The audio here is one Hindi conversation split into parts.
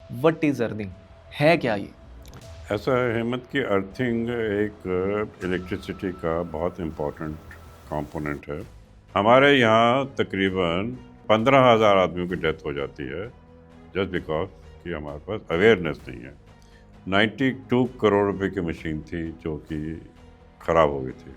व्हाट इज अर्निंग, है क्या ये? ऐसा है हेमंत कि अर्थिंग एक इलेक्ट्रिसिटी का बहुत इम्पोर्टेंट कंपोनेंट है। हमारे यहाँ तकरीबन 15,000 आदमियों की डेथ हो जाती है जस्ट बिकॉज कि हमारे पास अवेयरनेस नहीं है। 92 करोड़ रुपए की मशीन थी जो कि ख़राब हो गई थी।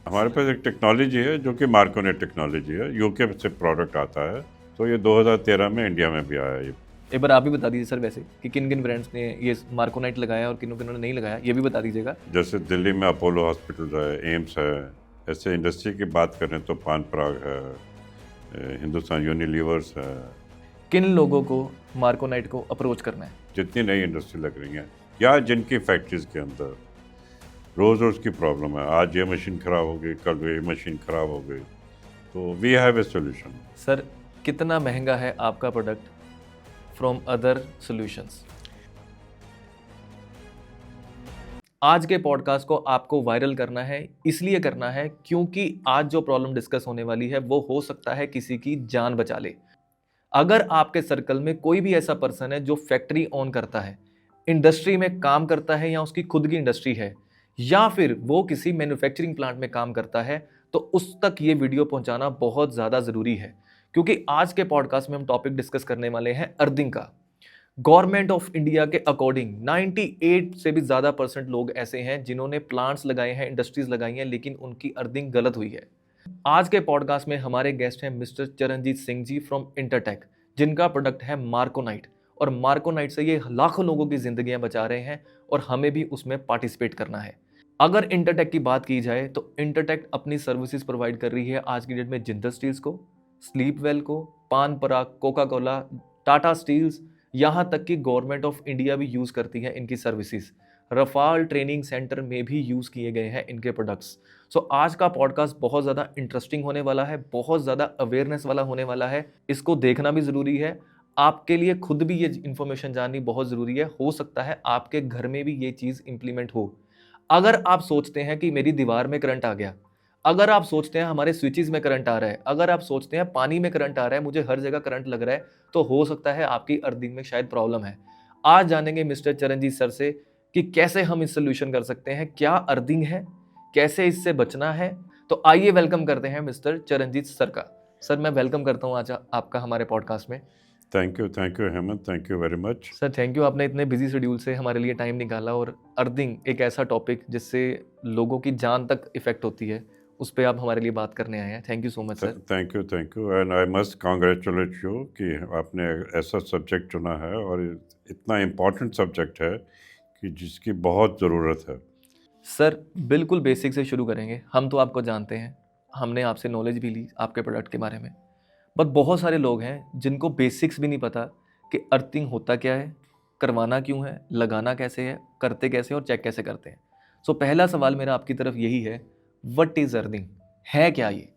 हमारे पास एक टेक्नोलॉजी है जो कि मार्कोनेट टेक्नोलॉजी है, यूके से प्रोडक्ट आता है। तो ये 2013 में इंडिया में भी आया ये। एक बार आप भी बता दीजिए सर, वैसे कि किन किन ब्रांड्स ने ये मार्कोनाइट लगाया और किन किन ने नहीं लगाया, ये भी बता दीजिएगा। जैसे दिल्ली में अपोलो हॉस्पिटल है, एम्स है। ऐसे इंडस्ट्री की बात करें तो पान पराग है, हिंदुस्तान यूनिलीवर्स है। किन लोगों को मार्कोनाइट को अप्रोच करना है? जितनी नई इंडस्ट्री लग रही हैं या जिनकी फैक्ट्रीज के अंदर रोज़ रोज़ की प्रॉब्लम है, आज ये मशीन ख़राब हो गई, कल ये मशीन ख़राब हो गई, तो we have a solution. Sir, कितना महंगा है आपका प्रोडक्ट फ्रॉम अदर सॉल्यूशंस? आज के पॉडकास्ट को आपको वायरल करना है, इसलिए करना है क्योंकि आज जो प्रॉब्लम डिस्कस होने वाली है वो हो सकता है किसी की जान बचा ले। अगर आपके सर्कल में कोई भी ऐसा पर्सन है जो फैक्ट्री ऑन करता है, इंडस्ट्री में काम करता है या उसकी खुद की इंडस्ट्री है, या फिर वो किसी मैन्युफैक्चरिंग प्लांट में काम करता है, तो उस तक ये वीडियो पहुंचाना बहुत ज़्यादा ज़रूरी है। क्योंकि आज के पॉडकास्ट में हम टॉपिक डिस्कस करने वाले हैं अर्थिंग का। गवर्नमेंट ऑफ इंडिया के अकॉर्डिंग 98 से भी ज़्यादा परसेंट लोग ऐसे हैं जिन्होंने प्लांट्स लगाए हैं, इंडस्ट्रीज लगाई हैं, लेकिन उनकी अर्थिंग गलत हुई है। आज के पॉडकास्ट में हमारे गेस्ट हैं mister Charanjit Singh ji from Intertek, जिनका प्रोडक्ट है मार्कोनाइट। और मार्कोनाइट से ये लाखों लोगों की जिंदगियां बचा रहे हैं और हमें भी उसमें पार्टिसिपेट करना है। अगर इंटरटेक की बात की जाए तो इंटरटेक अपनी सर्विसेज प्रोवाइड कर रही है आज की डेट में जिंदल स्टील्स को, स्लीप वेल को, पान पराग, कोका कोला, टाटा स्टील्स, यहाँ तक कि गवर्नमेंट ऑफ इंडिया भी यूज़ करती है इनकी सर्विसेज। रफाल ट्रेनिंग सेंटर में भी यूज़ किए गए हैं इनके प्रोडक्ट्स। सो आज का पॉडकास्ट बहुत ज़्यादा इंटरेस्टिंग होने वाला है, बहुत ज़्यादा अवेयरनेस वाला होने वाला है। इसको देखना भी ज़रूरी है, आपके लिए खुद भी ये इन्फॉर्मेशन जाननी बहुत ज़रूरी है। हो सकता है आपके घर में भी ये चीज़ इंप्लीमेंट हो। अगर आप सोचते हैं कि मेरी दीवार में करंट आ गया, अगर आप सोचते हैं हमारे स्विचेस में करंट आ रहा है, अगर आप सोचते हैं पानी में करंट आ रहा है, मुझे हर जगह करंट लग रहा है, तो हो सकता है आपकी अर्थिंग में शायद प्रॉब्लम है। आज जानेंगे मिस्टर चरणजीत सर से कि कैसे हम इस सोल्यूशन कर सकते हैं, क्या अर्थिंग है, कैसे इससे बचना है। तो आइए वेलकम करते हैं मिस्टर चरणजीत सर का। सर, मैं वेलकम करता हूँ आज आपका हमारे पॉडकास्ट में। Thank you Hemant, thank you very much. Sir thank you, आपने इतने बिजी शेड्यूल से हमारे लिए टाइम निकाला, और अर्थिंग एक ऐसा टॉपिक जिससे लोगों की जान तक इफेक्ट होती है, उस पर आप हमारे लिए बात करने आए हैं। Thank you so much sir. Thank you and I must congratulate you कि आपने ऐसा सब्जेक्ट चुना है और इतना इम्पोर्टेंट सब्जेक्ट है कि जिसकी बहुत ज़रूरत है। सर बिल्कुल बेसिक से शुरू करेंगे। हम तो आपको जानते हैं, हमने आपसे नॉलेज भी ली आपके प्रोडक्ट के बारे में, बट बहुत सारे लोग हैं जिनको बेसिक्स भी नहीं पता कि अर्थिंग होता क्या है, करवाना क्यों है, लगाना कैसे है, करते कैसे और चेक कैसे करते हैं। सो पहला सवाल मेरा आपकी तरफ यही है, व्हाट इज अर्थिंग, है क्या ये?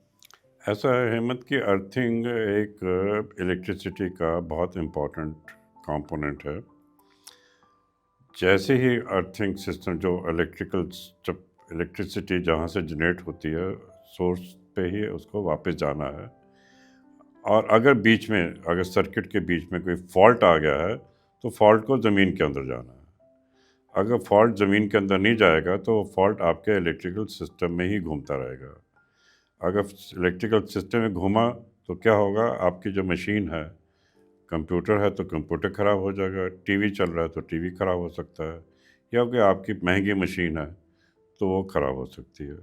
ऐसा है हेमंत कि अर्थिंग एक इलेक्ट्रिसिटी का बहुत इम्पोर्टेंट कंपोनेंट है। जैसे ही अर्थिंग सिस्टम जो जब इलेक्ट्रिसिटी जहाँ से जनरेट होती है सोर्स पे ही उसको वापस जाना है। और अगर सर्किट के बीच में कोई फॉल्ट आ गया है तो फॉल्ट को ज़मीन के अंदर जाना है। अगर फॉल्ट ज़मीन के अंदर नहीं जाएगा तो फॉल्ट आपके इलेक्ट्रिकल सिस्टम में ही घूमता रहेगा। अगर इलेक्ट्रिकल सिस्टम में घूमा तो क्या होगा, आपकी जो मशीन है, कंप्यूटर है तो कंप्यूटर ख़राब हो जाएगा, टीवी चल रहा है तो टीवी ख़राब हो सकता है, या कोई आपकी महंगी मशीन है तो वो ख़राब हो सकती है।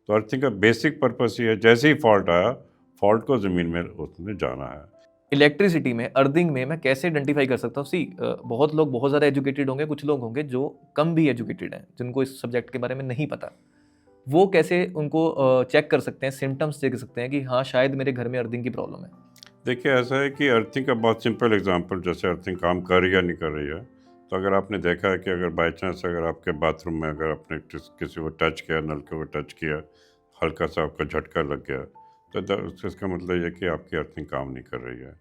तो अर्थिंग का बेसिक पर्पस ये है, जैसे ही फॉल्ट आया फॉल्ट को ज़मीन में उसमें जाना है। इलेक्ट्रिसिटी में, अर्थिंग में मैं कैसे आइडेंटिफाई कर सकता हूँ? सी बहुत लोग बहुत ज़्यादा एजुकेटेड होंगे, कुछ लोग होंगे जो कम भी एजुकेटेड हैं, जिनको इस सब्जेक्ट के बारे में नहीं पता। वो कैसे उनको चेक कर सकते हैं, सिम्टम्स देख सकते हैं कि हाँ शायद मेरे घर में अर्थिंग की प्रॉब्लम है? देखिए, ऐसा है कि अर्थिंग का बहुत सिंपल एग्जांपल, जैसे अर्थिंग काम कर रही है या नहीं कर रही है। तो अगर आपने देखा है कि अगर बाई चांस अगर आपके बाथरूम में अगर आपने किसी को टच किया, नलके को टच किया, हल्का सा आपका झटका लग गया, तो इसका मतलब ये है कि आपकी अर्थिंग काम नहीं कर रही है।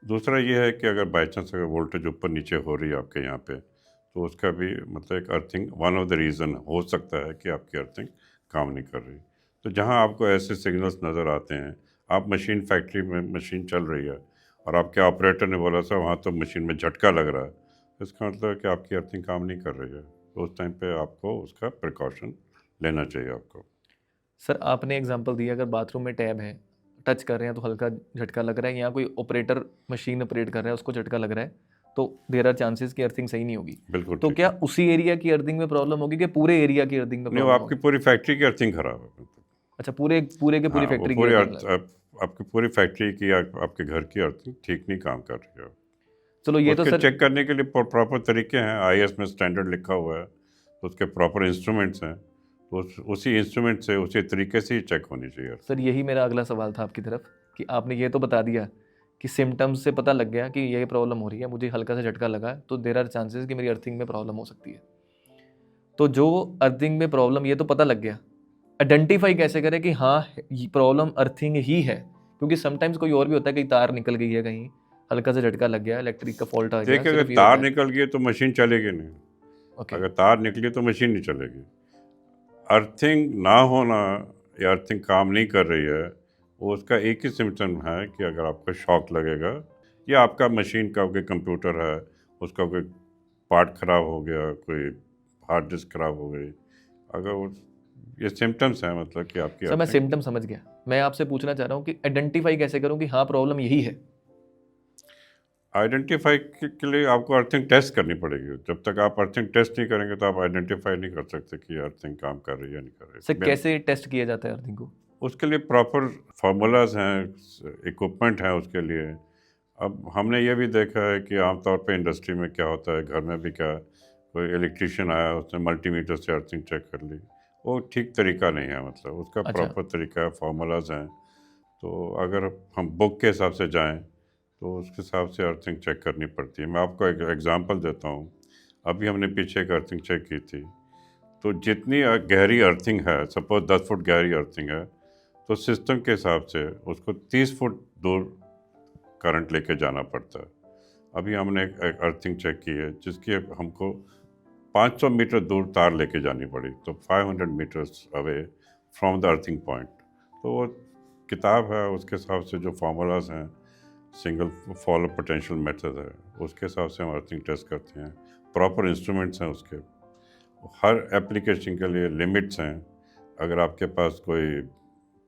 दूसरा ये है कि अगर बाई चांस अगर वोल्टेज ऊपर नीचे हो रही है आपके यहाँ पे, तो उसका भी मतलब एक earthing one of the reason हो सकता है कि आपकी अर्थिंग काम नहीं कर रही। तो जहाँ आपको ऐसे सिग्नल्स नज़र आते हैं, आप मशीन फैक्ट्री में मशीन चल रही है और आपके ऑपरेटर ने बोला सर वहाँ तो मशीन में झटका लग रहा है, इसका मतलब है कि आपकी अर्थिंग काम नहीं कर रही है। तो उस टाइम पे आपको उसका प्रिकॉशन लेना चाहिए आपको। सर आपने एग्जांपल दिया, अगर बाथरूम में टैब है, टच कर रहे हैं तो हल्का झटका लग रहा है, या कोई ऑपरेटर मशीन ऑपरेट कर रहा है उसको झटका लग रहा है, तो देयर आर चांसेस कि अर्थिंग सही नहीं होगी। बिल्कुल तो ठीक क्या है। उसी एरिया की अर्थिंग में प्रॉब्लम होगी कि पूरे एरिया की अर्थिंग में नहीं, वो प्रॉब्लम आपकी होगी? पूरी फैक्ट्री की अर्थिंग खराब है। अच्छा, पूरे पूरे के पूरी हाँ, वो फैक्ट्री की पूरी अर्थिंग लग। आपकी पूरी फैक्ट्री की आपके घर की अर्थिंग ठीक नहीं काम कर रही है। चलो ये तो उसके सर, चेक करने के लिए प्रॉपर तरीके हैं, आईएस में स्टैंडर्ड लिखा हुआ है, तो उसके प्रॉपर इंस्ट्रूमेंट्स हैं, तो उसी इंस्ट्रूमेंट से उसी तरीके से ही चेक होनी चाहिए। सर यही मेरा अगला सवाल था आपकी तरफ, कि आपने ये तो बता दिया कि सिम्टम्स से पता लग गया कि ये प्रॉब्लम हो रही है, मुझे हल्का सा झटका लगा है, तो देयर आर चांसेस कि मेरी अर्थिंग में प्रॉब्लम हो सकती है। तो जो अर्थिंग में प्रॉब्लम, ये तो पता लग गया, आइडेंटिफाई कैसे करें कि हाँ ये प्रॉब्लम अर्थिंग ही है? क्योंकि समटाइम्स कोई और भी होता है, कहीं तार निकल गई है, कहीं हल्का सा झटका लग गया, इलेक्ट्रिक का फॉल्ट आ गया, देखिए, अगर सिर्फ ये तार होता है। निकल गई तो मशीन चलेगी नहीं। ओके। अगर तार निकली तो मशीन नहीं चलेगी। अर्थिंग ना होना या अर्थिंग काम नहीं कर रही है, वो उसका एक ही सिम्टम है कि अगर आपको शॉक लगेगा या आपका मशीन का कोई कंप्यूटर है उसका कोई पार्ट खराब हो गया, कोई हार्ड डिस्क खराब हो गई, अगर वो ये सिम्टम्स हैं, मतलब कि आपकी सर मैं अर्थिंग। सिम्टम समझ गया, मैं आपसे पूछना चाह रहा हूँ कि आइडेंटिफाई कैसे करूँ कि हाँ प्रॉब्लम यही है? आइडेंटिफाई के लिए आपको अर्थिंग टेस्ट करनी पड़ेगी। जब तक आप अर्थिंग टेस्ट नहीं करेंगे तो आप आइडेंटिफाई नहीं कर सकते कि अर्थिंग काम कर रही है या नहीं कर रही सर है। कैसे टेस्ट किया जाता है अर्थिंग को? उसके लिए प्रॉपर फार्मूलाज हैं, इक्विपमेंट हैं उसके लिए। अब हमने ये भी देखा है कि आमतौर पे इंडस्ट्री में क्या होता है, घर में भी क्या, कोई इलेक्ट्रिशियन आया उसने मल्टीमीटर से अर्थिंग चेक कर ली, वो ठीक तरीका नहीं है। मतलब उसका अच्छा। प्रॉपर तरीका है, फार्मूलाज हैं। तो अगर हम बुक के हिसाब से जाएं तो उसके हिसाब से अर्थिंग चेक करनी पड़ती है। मैं आपको एक एग्जांपल देता हूँ। अभी हमने पीछे एक अर्थिंग चेक की थी, तो जितनी गहरी अर्थिंग है, सपोज 10 फुट गहरी अर्थिंग है, तो सिस्टम के हिसाब से उसको 30 फुट दूर करंट लेके जाना पड़ता है। अभी हमने एक अर्थिंग चेक की है जिसकी हमको 500 मीटर दूर तार लेके जानी पड़ी, तो 500 meters away from the earthing point. तो वो किताब है, उसके हिसाब से जो फार्मूलाज हैं, सिंगल फॉलो पोटेंशियल मेथड है, उसके हिसाब से हम अर्थिंग टेस्ट करते हैं। प्रॉपर इंस्ट्रूमेंट्स हैं उसके, हर एप्लीकेशन के लिए लिमिट्स हैं। अगर आपके पास कोई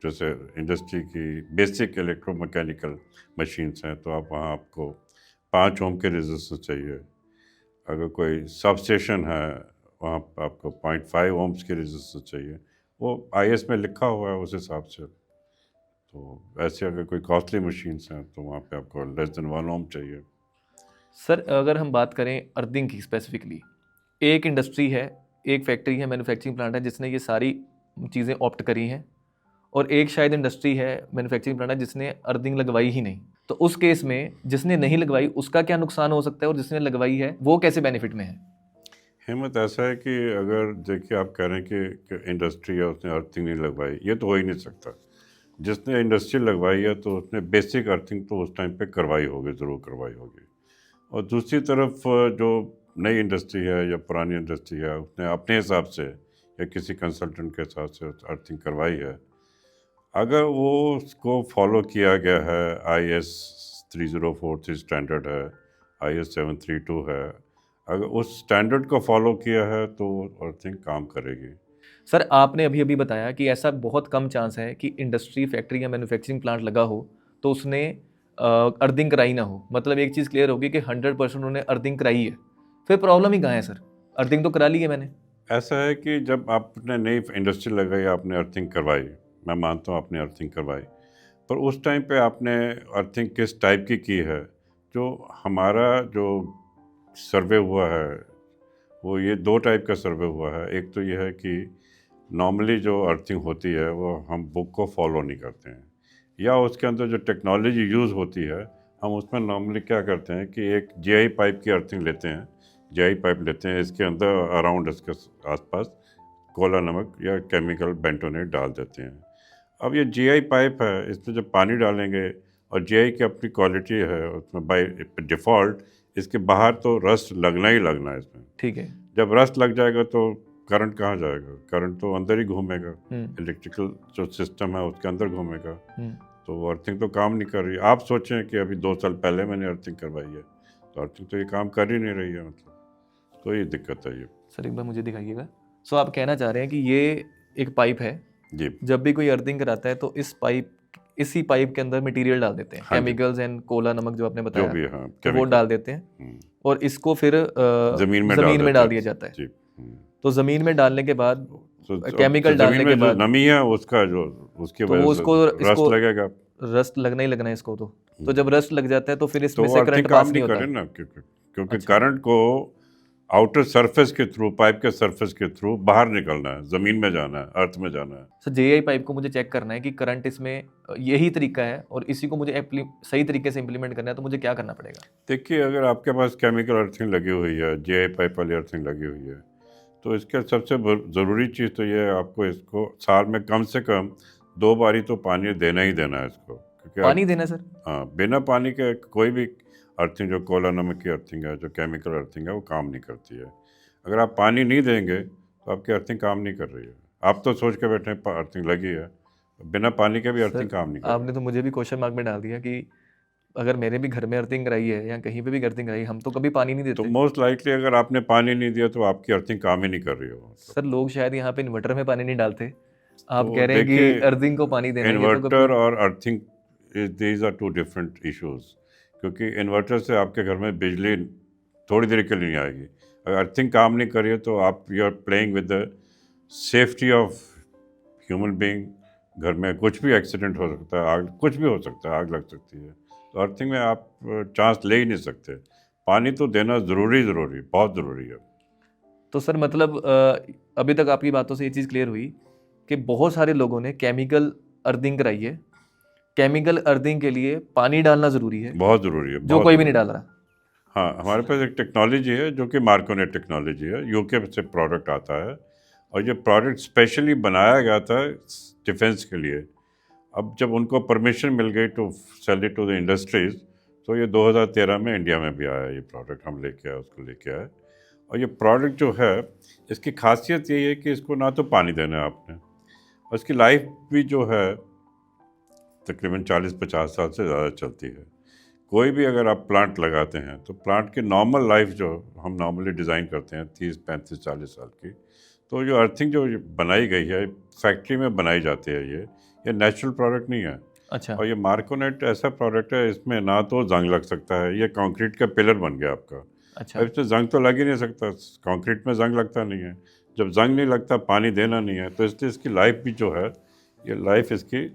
जैसे इंडस्ट्री की बेसिक इलेक्ट्रोमैकेनिकल मशीन्स हैं तो आप वहाँ आपको 5 ओम के रेजिस्टेंस चाहिए। अगर कोई सब स्टेशन है वहाँ पे आपको 0.5 ओम्स की रेजिस्टेंस चाहिए। वो आईएस में लिखा हुआ है उस हिसाब से। तो वैसे अगर कोई कॉस्टली मशीन्स हैं तो वहाँ पे आपको लेस देन 1 ओम चाहिए। सर अगर हम बात करें अर्थिंग की स्पेसिफिकली, एक इंडस्ट्री है, एक फैक्ट्री है, मैन्युफैक्चरिंग प्लांट है जिसने ये सारी चीज़ें ऑप्ट करी हैं, और एक शायद इंडस्ट्री है, मैन्युफैक्चरिंग प्लांट है जिसने अर्थिंग लगवाई ही नहीं। तो उस केस में जिसने नहीं लगवाई उसका क्या नुकसान हो सकता है, और जिसने लगवाई है वो कैसे बेनिफिट में है? हिम्मत ऐसा है कि अगर देखिए आप कह रहे हैं कि इंडस्ट्री है उसने अर्थिंग नहीं लगवाई, ये तो हो ही नहीं सकता। जिसने इंडस्ट्री लगवाई है तो उसने बेसिक अर्थिंग तो उस टाइम पे करवाई होगी, ज़रूर करवाई होगी। और दूसरी तरफ जो नई इंडस्ट्री है या पुरानी इंडस्ट्री है उसने अपने हिसाब से या किसी कंसल्टेंट के हिसाब से अर्थिंग करवाई है, अगर वो उसको फॉलो किया गया है, IS 3043 स्टैंडर्ड है, IS 732 है, अगर उस स्टैंडर्ड को फॉलो किया है तो अर्थिंग काम करेगी। सर आपने अभी अभी बताया कि ऐसा बहुत कम चांस है कि इंडस्ट्री, फैक्ट्री या मैन्युफैक्चरिंग प्लांट लगा हो तो उसने अर्थिंग कराई ना हो। मतलब एक चीज़ क्लियर होगी कि 100% उन्होंने अर्थिंग कराई है, फिर प्रॉब्लम ही कहाँ है सर? अर्थिंग तो करा ली है मैंने। ऐसा है कि जब आपने नई इंडस्ट्री लगाई, आपने अर्थिंग करवाई, मैं मानता हूँ आपने अर्थिंग करवाई, पर उस टाइम पे आपने अर्थिंग किस टाइप की है? जो हमारा जो सर्वे हुआ है वो ये 2 टाइप का सर्वे हुआ है। एक तो ये है कि नॉर्मली जो अर्थिंग होती है वो हम बुक को फॉलो नहीं करते हैं, या उसके अंदर जो टेक्नोलॉजी यूज़ होती है हम उसमें नॉर्मली क्या करते हैं कि एक जीआई पाइप की अर्थिंग लेते हैं। जीआई पाइप लेते हैं, इसके अंदर अराउंड इसके आसपास कोला नमक या केमिकल बेंटोनेट डाल देते हैं। अब ये जीआई पाइप है, इसमें जब पानी डालेंगे, और जीआई की अपनी क्वालिटी है उसमें बाय डिफ़ॉल्ट, इसके बाहर तो रस्ट लगना ही लगना है इसमें। ठीक है। जब रस्ट लग जाएगा तो करंट कहाँ जाएगा? करंट तो अंदर ही घूमेगा, इलेक्ट्रिकल जो सिस्टम है उसके अंदर घूमेगा। तो वो अर्थिंग तो काम नहीं कर रही। आप सोचें कि अभी 2 साल पहले मैंने अर्थिंग करवाई है, तो अर्थिंग तो ये काम कर ही नहीं रही है, मतलब तो ये दिक्कत है ये। सर एक बार मुझे दिखाइएगा। सो आप कहना चाह रहे हैं कि ये एक पाइप है, जी जब भी कोई अर्थिंग कराता है तो इसी पाइप के अंदर मटेरियल डाल देते हैं, हाँ जी। केमिकल्स एंड कोला नमक जो आपने जो बताया, भी है, हाँ, तो वो केमिकल। डाल देते हैं और इसको फिर ज़मीन में ज़मीन में देते डाल हैं। दिया जाता है। जी तो ज़मीन में डालने के बाद तो केमिकल ज़मीन डालने में के जो बाद नमी है उसका जो उसकी तो वजह वो से इसको रस्ट लगेगा। रस्ट लगना ही लगना है इसको। तो जब रस्ट लग जाता है तो फिर तो इसमें वो से अर्थिंग करंट काम पास नहीं नहीं करे होता। ना, क्योंकि अच्छा। करंट को आउटर सरफेस के थ्रू, पाइप के सरफेस के थ्रू बाहर निकलना है, ज़मीन में जाना है, अर्थ में जाना है। सर जेआई पाइप को मुझे चेक करना है कि करंट इसमें यही तरीका है और इसी को मुझे सही तरीके से इम्प्लीमेंट करना है, तो मुझे क्या करना पड़ेगा? देखिए, अगर आपके पास केमिकल अर्थिंग लगी हुई है, जेआई पाइप वाली अर्थिंग लगी हुई है, तो इसका सबसे ज़रूरी चीज़ तो ये है, आपको इसको साल में कम से कम 2 बारी तो पानी देना ही देना है इसको, क्योंकि पानी देना है सर? हाँ, बिना पानी के कोई भी अर्थिंग, जो कोला नमक की अर्थिंग है, जो केमिकल अर्थिंग है, वो काम नहीं करती है। अगर आप पानी नहीं देंगे तो आपकी अर्थिंग काम नहीं कर रही है। आप तो सोच के बैठे हैं अर्थिंग लगी है, बिना पानी के भी अर्थिंग सर काम नहीं कर रही आपने तो मुझे भी क्वेश्चन मार्क में डाल दिया कि अगर मैंने भी घर में अर्थिंग कराई है या कहीं पे भी अर्थिंग कराई, हम तो कभी पानी नहीं है। तो देते। मोस्ट लाइकली अगर आपने पानी नहीं दिया तो आपकी अर्थिंग काम ही नहीं कर रही हो, मतलब। सर लोग शायद यहाँ पे इन्वर्टर में पानी नहीं डालते, आप तो कह रहे हैं कि देखिए, अर्थिंग को पानी देना है, ये तो कभी। इन्वर्टर और earthing, these are two different issues. क्योंकि इन्वर्टर से आपके घर में बिजली थोड़ी देर के लिए नहीं आएगी। अगर अर्थिंग काम नहीं करिए तो आप you are playing with the safety of human being. घर में कुछ भी एक्सीडेंट हो सकता है, आग, कुछ भी हो सकता है, आग लग सकती है। तो अर्थिंग में आप चांस ले ही नहीं सकते। पानी तो देना ज़रूरी बहुत ज़रूरी है। तो सर मतलब अभी तक आपकी बातों से ये चीज़ क्लियर हुई कि बहुत सारे लोगों ने केमिकल अर्थिंग कराई है। केमिकल अर्थिंग के लिए पानी डालना ज़रूरी है, बहुत ज़रूरी है, जो बहुत कोई भी नहीं ज़रूरी डाल है। रहा। हाँ, हमारे पास एक टेक्नोलॉजी है जो कि मार्कोनेट टेक्नोलॉजी है, यूके से प्रोडक्ट आता है, और ये प्रोडक्ट स्पेशली बनाया गया था डिफेंस के लिए। अब जब उनको परमिशन मिल गई to sell it to the industries, तो ये 2013 में इंडिया में भी आया। ये प्रोडक्ट हम लेके आए, उसको लेके आए। और ये प्रोडक्ट जो है, इसकी खासियत यही है कि इसको ना तो पानी देना है आपने, और इसकी लाइफ भी जो है तकरीबन 40-50 साल से ज़्यादा चलती है। कोई भी अगर आप प्लांट लगाते हैं तो प्लांट की नॉर्मल लाइफ जो हम नॉर्मली डिज़ाइन करते हैं 30-35-40 साल की, तो जो अर्थिंग जो बनाई गई है फैक्ट्री में बनाई जाती है, ये नेचुरल प्रोडक्ट नहीं है। अच्छा। और ये मार्कोनेट ऐसा प्रोडक्ट है, इसमें ना तो जंग लग सकता है, ये कंक्रीट का पिलर बन गया आपका। अच्छा। अब इसमें जंग तो लग ही नहीं सकता, कंक्रीट में जंग लगता नहीं है। जब जंग नहीं लगता, पानी देना नहीं है, तो इसलिए इसकी लाइफ भी जो है, ये लाइफ इसकी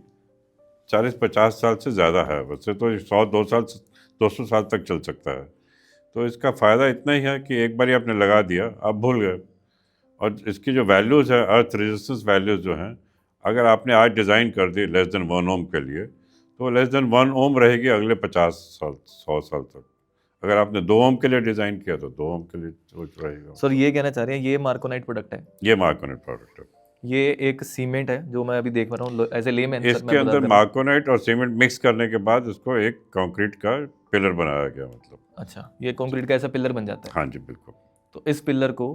40-50 साल से ज़्यादा है। वैसे तो 100-200 साल तक चल सकता है। तो इसका फ़ायदा इतना ही है कि एक बार आपने लगा दिया, आप भूल गए। और इसकी जो वैल्यूज़ है, अर्थ रेजिस्टेंस वैल्यूज़ जो हैं, अगर आपने आज डिज़ाइन कर दी लेस देन 1 ओम के लिए, तो लेस देन 1 ओम रहेगी अगले 50 साल, 100 साल तक। अगर आपने 2 ओम के लिए डिज़ाइन किया तो 2 ओम के लिए वो रहेगा। सर ये कहना चाह रहे हैं ये मार्कोनाइट प्रोडक्ट है, ये मार्कोनेट प्रोडक्ट है। ये एक सीमेंट है जो मैं अभी देख रहा हूँ एज ए लेमैन। सर इसके मैं बता अंदर रहा हूँ। मार्कोनाइट और सीमेंट मिक्स करने के बाद इसको एक कंक्रीट का पिलर बनाया गया, मतलब। अच्छा, ये कंक्रीट का ऐसा पिलर बन जाता है। हाँ जी, बिल्कुल। तो इस पिलर को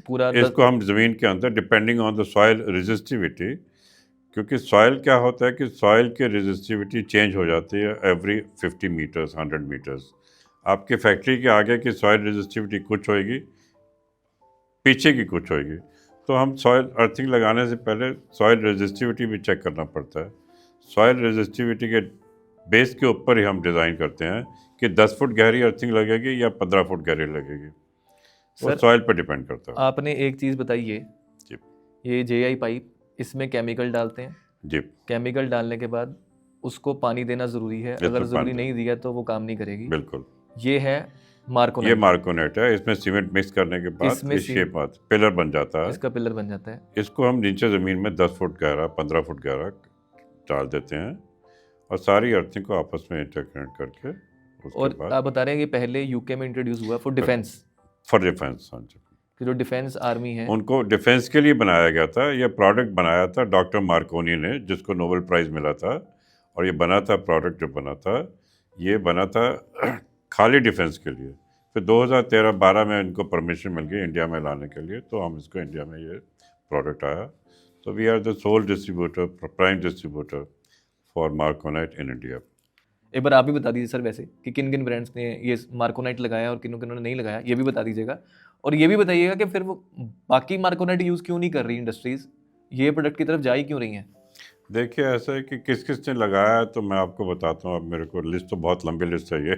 पूरा इसको हम ज़मीन के अंदर, depending on the soil resistivity, क्योंकि सॉइल क्या होता है कि सॉइल की रेजिस्टिविटी चेंज हो जाती है एवरी 50 मीटर्स, 100 मीटर्स। आपके फैक्ट्री के आगे की सॉइल रेजिस्टिविटी कुछ होएगी, पीछे की कुछ होएगी। तो हम सॉइल अर्थिंग लगाने से पहले सॉइल रेजिस्टिविटी भी चेक करना पड़ता है। सॉइल रेजिस्टिविटी के बेस के ऊपर ही हम डिज़ाइन करते हैं कि 10 फुट गहरी अर्थिंग लगेगी या 15 फुट गहरी लगेगी। वो सर सॉइल पर डिपेंड करता है। आपने एक चीज़ बताई है, जी ये जेआई पाइप, इसमें केमिकल डालते हैं, जी, केमिकल डालने के बाद उसको पानी देना ज़रूरी है, इसमें अगर ज़रूरी पानी नहीं दिया तो वो काम नहीं करेगी। बिल्कुल। ये है ये मार्कोनाइट, मार्कोनेट है, इसमें सीमेंट मिक्स करने के बाद इसमें इस शेप में पिलर बन जाता है। इसका पिलर बन जाता है। इसको हम नीचे ज़मीन में 10 फुट गहरा, 15 फुट गहरा डाल देते हैं, और सारी अर्थिंग को आपस में इंटरकनेक्ट करके उसके और बाद आप बता रहे हैं कि पहले यूके में इंट्रोड्यूस हुआ फॉर डिफेंस, फॉर डिफेंस। हाँ जी, कि जो डिफेंस आर्मी है। उनको डिफेंस के लिए बनाया गया था। ये प्रोडक्ट बनाया था डॉक्टर मार्कोनी ने, जिसको नोबेल प्राइज़ मिला था। और ये बना था, प्रोडक्ट जो बना था, ये बना था खाली डिफेंस के लिए। फिर 2013-12 में इनको परमिशन मिल गई इंडिया में लाने के लिए, तो हम इसको इंडिया में ये प्रोडक्ट आया। तो we are the sole distributor, prime distributor for Marconite in India. एक बार आप भी बता दीजिए सर वैसे कि किन किन ब्रांड्स ने ये मार्कोनाइट लगाया और किन किन ने नहीं लगाया, ये भी बता दीजिएगा। और ये भी बताइएगा कि फिर वो बाकी मार्कोनाइट यूज़ क्यों नहीं कर रही इंडस्ट्रीज़, ये प्रोडक्ट की तरफ जा ही क्यों रही हैं? देखिए ऐसा है कि किस किस ने लगाया तो मैं आपको बताता हूँ। अब मेरे को लिस्ट तो बहुत लंबी लिस्ट है ये।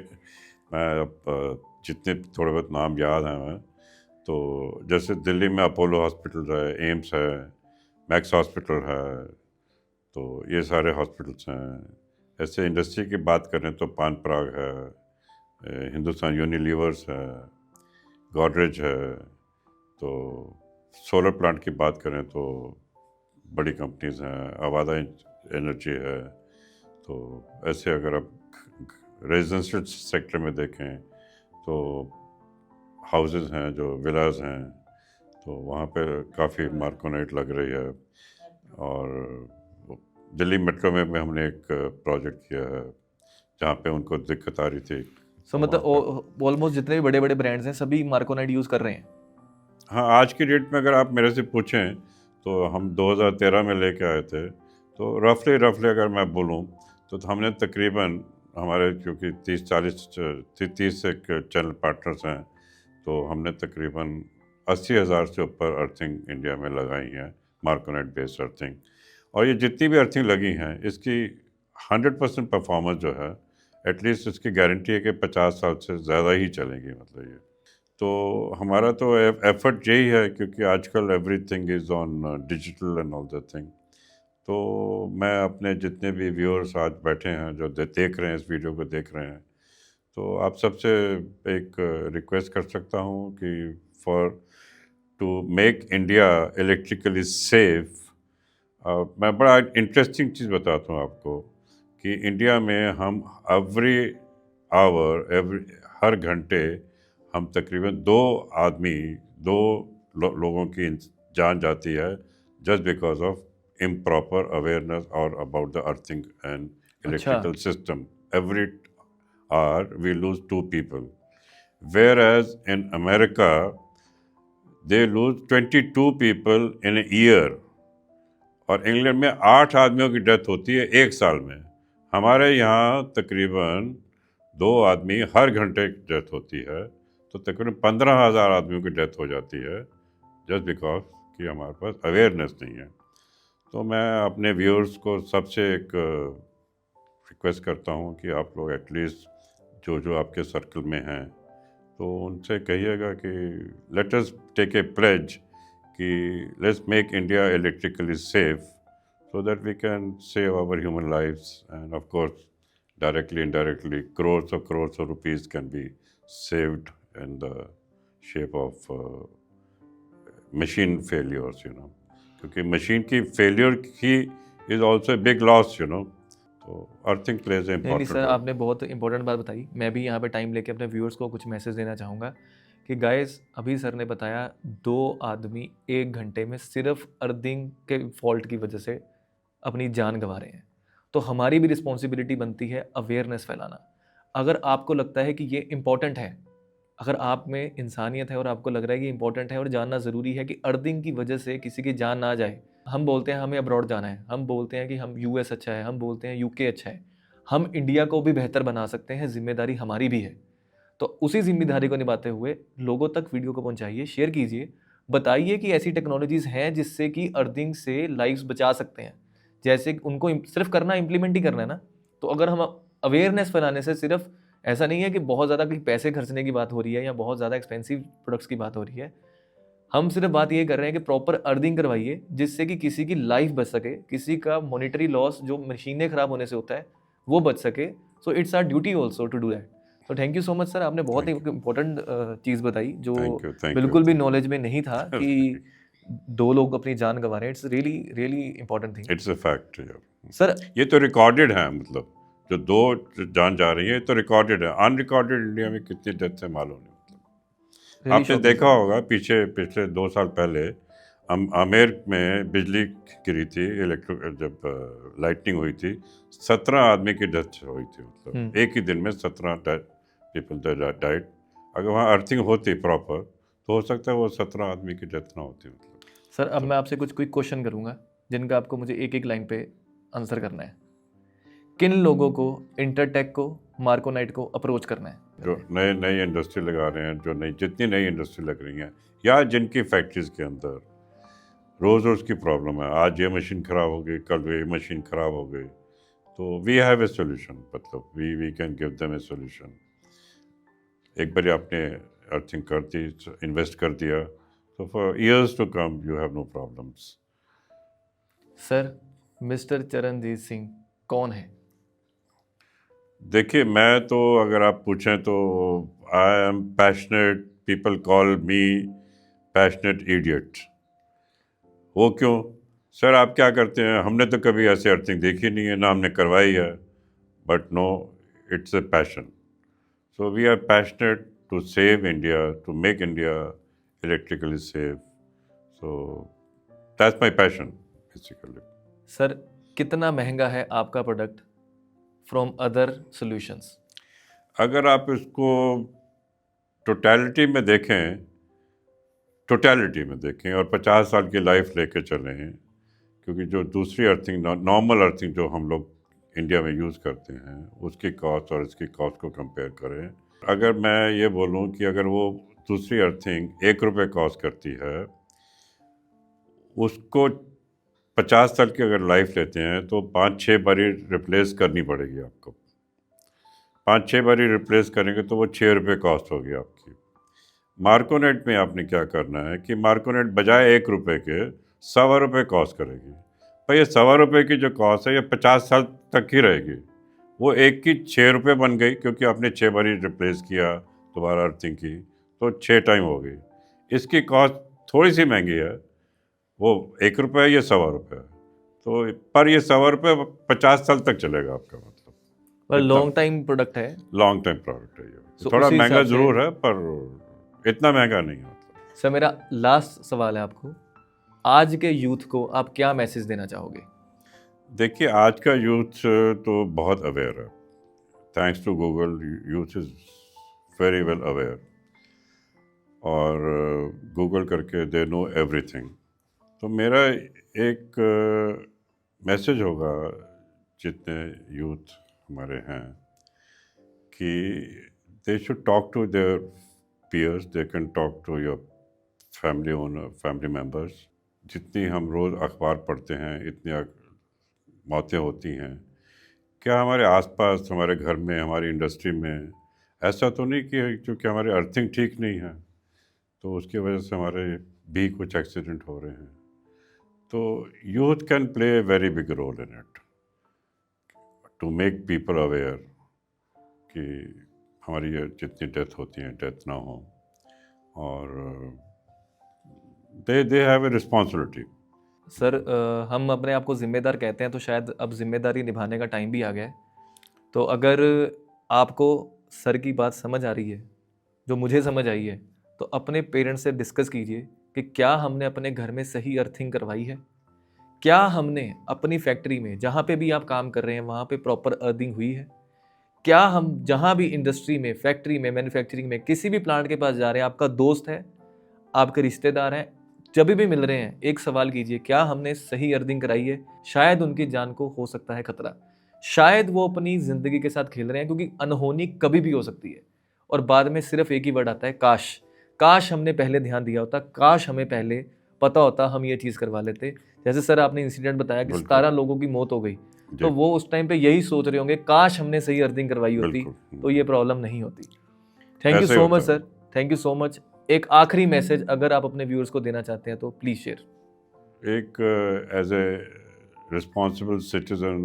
मैं अब जितने थोड़े बहुत नाम याद हैं मैं, तो जैसे दिल्ली में अपोलो हॉस्पिटल है, एम्स है, मैक्स हॉस्पिटल है, तो ये सारे हॉस्पिटल्स हैं। ऐसे इंडस्ट्री की बात करें तो पान पराग है, हिंदुस्तान यूनिलीवर्स है, गॉडरेज है। तो सोलर प्लांट की बात करें तो बड़ी कंपनीज हैं, अवादा एनर्जी है। तो ऐसे अगर आप रेजिडेंशियल सेक्टर में देखें तो हाउसेस हैं, जो विलास हैं, तो वहाँ पे काफ़ी मार्कोनाइट लग रही है। और दिल्ली मेट्रो में भी हमने एक प्रोजेक्ट किया है जहाँ पे उनको दिक्कत आ रही थी। सो मतलब ऑलमोस्ट जितने भी बड़े बड़े ब्रांड्स हैं सभी मार्कोनाइट यूज़ कर रहे हैं। हाँ, आज की डेट में अगर आप मेरे से पूछें तो हम 2013 में लेके आए थे, तो रफली अगर मैं बोलूँ तो हमने तकरीबन हमारे क्योंकि 30 से चैनल पार्टनर्स हैं, तो हमने तकरीबन 80,000 से ऊपर अर्थिंग इंडिया में लगाई है, मार्कोनाइट बेस्ड अर्थिंग। और ये जितनी भी अर्थिंग लगी हैं इसकी 100% परफॉर्मेंस जो है, एटलीस्ट इसकी गारंटी है कि 50 साल से ज़्यादा ही चलेंगी। मतलब ये तो हमारा तो एफर्ट यही है, क्योंकि आजकल everything is on digital and all that thing. तो मैं अपने जितने भी व्यूअर्स आज बैठे हैं जो देख रहे हैं, इस वीडियो को देख रहे हैं, तो आप सबसे एक रिक्वेस्ट कर सकता हूँ कि for to make India electrically safe. मैं बड़ा इंटरेस्टिंग चीज़ बताता हूँ आपको कि इंडिया में हम एवरी हर घंटे हम तकरीबन दो लोगों की जान जाती है, just because of improper awareness or about the earthing and electrical system. Every hour we lose 2 people, whereas in America they lose 22 people in a year. और इंग्लैंड में 8 आदमियों की डेथ होती है एक साल में। हमारे यहाँ तकरीबन 2 आदमी हर घंटे की डेथ होती है, तो तकरीबन 15,000 आदमियों की डेथ हो जाती है, जस्ट बिकॉज कि हमारे पास अवेयरनेस नहीं है। तो मैं अपने व्यूअर्स को सबसे एक रिक्वेस्ट करता हूँ कि आप लोग एटलीस्ट जो आपके सर्कल में हैं, तो उनसे कहिएगा कि let us take a pledge कि let's make India electrically safe, so that we can save our human lives and of course directly indirectly crores of rupees can be saved in the shape of machine failures, you know. क्योंकि मशीन की फेलियर की is also big loss, you know. तो अर्थिंग प्लेज ए नहीं सर, आपने बहुत इंपॉर्टेंट बात बताई। मैं भी यहाँ पे टाइम लेके अपने व्यूअर्स को कुछ मैसेज देना चाहूँगा कि गाइस, अभी सर ने बताया 2 आदमी 1 घंटे में सिर्फ अर्थिंग के फॉल्ट की वजह से अपनी जान गंवा रहे हैं। तो हमारी भी रिस्पॉन्सिबिलिटी बनती है अवेयरनेस फैलाना। अगर आपको लगता है कि ये इम्पॉर्टेंट है, अगर आप में इंसानियत है और आपको लग रहा है कि इंपॉर्टेंट है और जानना ज़रूरी है कि अर्थिंग की वजह से किसी की जान ना जाए। हम बोलते हैं हमें अब्रॉड जाना है, हम बोलते हैं कि हम यूएस अच्छा है, हम बोलते हैं यूके अच्छा है, हम इंडिया को भी बेहतर बना सकते हैं, जिम्मेदारी हमारी भी है। तो उसी जिम्मेदारी को निभाते हुए लोगों तक वीडियो को पहुंचाइए, शेयर कीजिए, बताइए कि ऐसी टेक्नोलॉजीज़ हैं जिससे कि अर्थिंग से लाइफ्स बचा सकते हैं। जैसे उनको सिर्फ करना, इम्प्लीमेंट ही करना है ना। तो अगर हम अवेयरनेस फैलाने से, सिर्फ ऐसा नहीं है कि बहुत ज़्यादा कहीं पैसे खर्चने की बात हो रही है या बहुत ज़्यादा एक्सपेंसिव प्रोडक्ट्स की बात हो रही है, हम सिर्फ बात ये कर रहे हैं कि प्रॉपर अर्थिंग करवाइए जिससे कि किसी की लाइफ बच सके, किसी का मॉनेटरी लॉस जो मशीनें खराब होने से होता है वो बच सके। So it's our duty also to do that. तो thank you so much sir, आपने बहुत एक इंपॉर्टेंट चीज़ बताई जो बिल्कुल भी नॉलेज में नहीं था कि 2 लोग अपनी जान गंवा रहे हैं। It's really really important thing. It's a fact sir. ये तो रिकॉर्डेड है, मतलब जो 2 जान जा रही है तो रिकॉर्डेड है। अनरिकॉर्डेड इंडिया में कितनी डेथ है मालूम नहीं। मतलब आपने देखा होगा पिछले 2 साल पहले आमेर में बिजली गिरी थी, जब लाइटनिंग हुई थी, 17 आदमी की डेथ हुई थी। मतलब एक ही दिन में 17 पीपल डाइड। अगर वहाँ अर्थिंग होती प्रॉपर तो हो सकता है वो 17 आदमी की डेथ ना होती। मतलब सर, अब मैं आपसे कुछ क्विक क्वेश्चन करूँगा जिनका आपको मुझे एक लाइन पे आंसर करना है। किन लोगों को, इंटरटेक को, मार्कोनाइट को अप्रोच करना है? जो नए नई इंडस्ट्री लगा रहे हैं, जो नई जितनी नई इंडस्ट्री लग रही हैं या जिनकी फैक्ट्रीज के अंदर रोज़ रोज़ की प्रॉब्लम है, आज ये मशीन ख़राब हो गई, कल ये मशीन ख़राब हो गई, तो वी हैव ए सोल्यूशन, मतलब we can give them a solution. एक बार आपने अर्थिंग कर दी, इन्वेस्ट कर दिया, तो for years to come you have no problems. Sir, mister Charanjit Singh कौन है? देखिए, मैं तो अगर आप पूछें तो I am passionate, people call me passionate idiot. वो क्यों? सर आप क्या करते हैं? हमने तो कभी ऐसे अर्थिंग देखी नहीं है, ना हमने करवाई है, but no, it's a passion. So we are passionate to save India, to make India electrically safe. So that's my passion basically. Sir, कितना महंगा है आपका प्रोडक्ट फ्रॉम अदर सॉल्यूशंस? अगर आप इसको टोटलिटी में देखें और 50 साल की लाइफ लेके चलें, क्योंकि जो दूसरी अर्थिंग, नॉर्मल अर्थिंग जो हम लोग इंडिया में यूज़ करते हैं, उसकी कॉस्ट और इसकी कॉस्ट को कंपेयर करें, अगर मैं ये बोलूँ कि अगर वो दूसरी अर्थिंग 1 रुपये कॉस्ट करती है, उसको 50 साल की अगर लाइफ लेते हैं तो 5-6 बारी रिप्लेस करनी पड़ेगी आपको। 5-6 बारी रिप्लेस करेंगे तो वो 6 रुपये कॉस्ट होगी आपकी। मार्कोनेट में आपने क्या करना है कि मार्कोनेट बजाय 1 रुपये के 1.25 रुपये कॉस्ट करेगी। पर ये 1.25 रुपये की जो कॉस्ट है, ये 50 साल तक ही रहेगी। वो एक की 6 रुपये बन गई, क्योंकि आपने 6 बारी रिप्लेस किया दोबारा अर्थिंग की, तो 6 टाइम हो गई। इसकी कॉस्ट थोड़ी सी महंगी है, वो 1 रुपये, ये 1.25 रुपये है। तो पर ये 1.25 रुपये 50 साल तक चलेगा आपका, मतलब पर इतना लॉन्ग टाइम प्रोडक्ट है। लॉन्ग टाइम प्रोडक्ट है ये। So, थोड़ा उसी महंगा हिसाब से- ज़रूर है, पर इतना महंगा नहीं है, मतलब। सर, मेरा लास्ट सवाल है आपको, आज के यूथ को आप क्या मैसेज देना चाहोगे? देखिए, आज का यूथ तो बहुत अवेयर है। Thanks to Google, youth is very well aware, और गूगल करके दे नो एवरीथिंग। तो मेरा एक मैसेज होगा जितने यूथ हमारे हैं, कि they should talk to their peers, they can talk to your family owner, family members। जितनी हम रोज़ अखबार पढ़ते हैं, इतनी मौतें होती हैं, क्या हमारे आसपास, हमारे घर में, हमारी इंडस्ट्री में ऐसा तो नहीं कि क्योंकि हमारी अर्थिंग ठीक नहीं है तो उसकी वजह से हमारे भी कुछ एक्सीडेंट हो रहे हैं? तो youth can play a very big role in it, to make people aware कि हमारी ये जितनी डेथ होती हैं, डेथ ना हो, और they have a responsibility. Sir, हम अपने आप को जिम्मेदार कहते हैं, तो शायद अब जिम्मेदारी निभाने का टाइम भी आ गया है। तो अगर आपको सर की बात समझ आ रही है, जो मुझे समझ आई है, तो अपने पेरेंट्स से डिस्कस कीजिए कि क्या हमने अपने घर में सही अर्थिंग करवाई है, क्या हमने अपनी फैक्ट्री में, जहाँ पे भी आप काम कर रहे हैं, वहाँ पे प्रॉपर अर्थिंग हुई है, क्या हम जहाँ भी इंडस्ट्री में, फैक्ट्री में, मैन्युफैक्चरिंग में, किसी भी प्लांट के पास जा रहे हैं, आपका दोस्त है, आपके रिश्तेदार हैं, जब भी मिल रहे हैं, एक सवाल कीजिए, क्या हमने सही अर्थिंग कराई है? शायद उनकी जान को हो सकता है खतरा, शायद वो अपनी ज़िंदगी के साथ खेल रहे हैं, क्योंकि अनहोनी कभी भी हो सकती है। और बाद में सिर्फ एक ही वर्ड आता है, काश। काश हमने पहले ध्यान दिया होता, काश हमें पहले पता होता, हम ये चीज़ करवा लेते। जैसे सर आपने इंसिडेंट बताया कि 17 लोगों की मौत हो गई, तो वो उस टाइम पे यही सोच रहे होंगे, काश हमने सही अर्थिंग करवाई होती तो ये प्रॉब्लम नहीं होती। Thank you so much sir, thank you so much. एक आखिरी मैसेज अगर आप अपने व्यूअर्स को देना चाहते हैं तो प्लीज शेयर। एक as a responsible citizen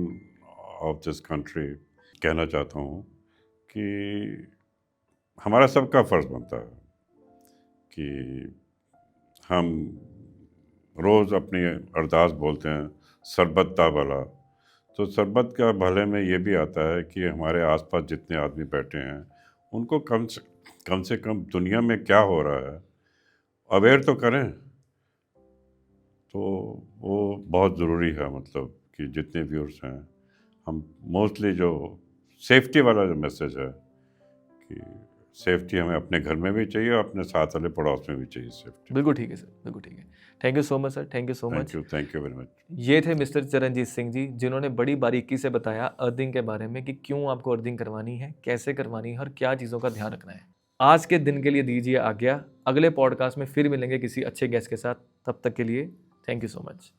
of this country कहना चाहता हूँ कि हमारा सबका फ़र्ज़ बनता है कि हम रोज़ अपनी अरदास बोलते हैं, सरबत ता भला। तो सरबत का भले में ये भी आता है कि हमारे आसपास जितने आदमी बैठे हैं उनको कम से कम दुनिया में क्या हो रहा है अवेयर तो करें। तो वो बहुत ज़रूरी है, मतलब कि जितने व्यूअर्स हैं, हम मोस्टली जो सेफ्टी वाला जो मैसेज है कि सेफ्टी हमें अपने घर में भी चाहिए और अपने साथ वाले पड़ोस में भी चाहिए सेफ्टी। बिल्कुल ठीक है सर, बिल्कुल ठीक है। Thank you so much sir, thank you so much. Thank you very much. ये थे मिस्टर चरणजीत सिंह जी, जिन्होंने बड़ी बारीकी से बताया अर्थिंग के बारे में कि क्यों आपको अर्थिंग करवानी है, कैसे करवानी है और क्या चीज़ों का ध्यान रखना है। आज के दिन के लिए दीजिए आज्ञा। अगले पॉडकास्ट में फिर मिलेंगे किसी अच्छे गेस्ट के साथ। तब तक के लिए थैंक यू सो मच।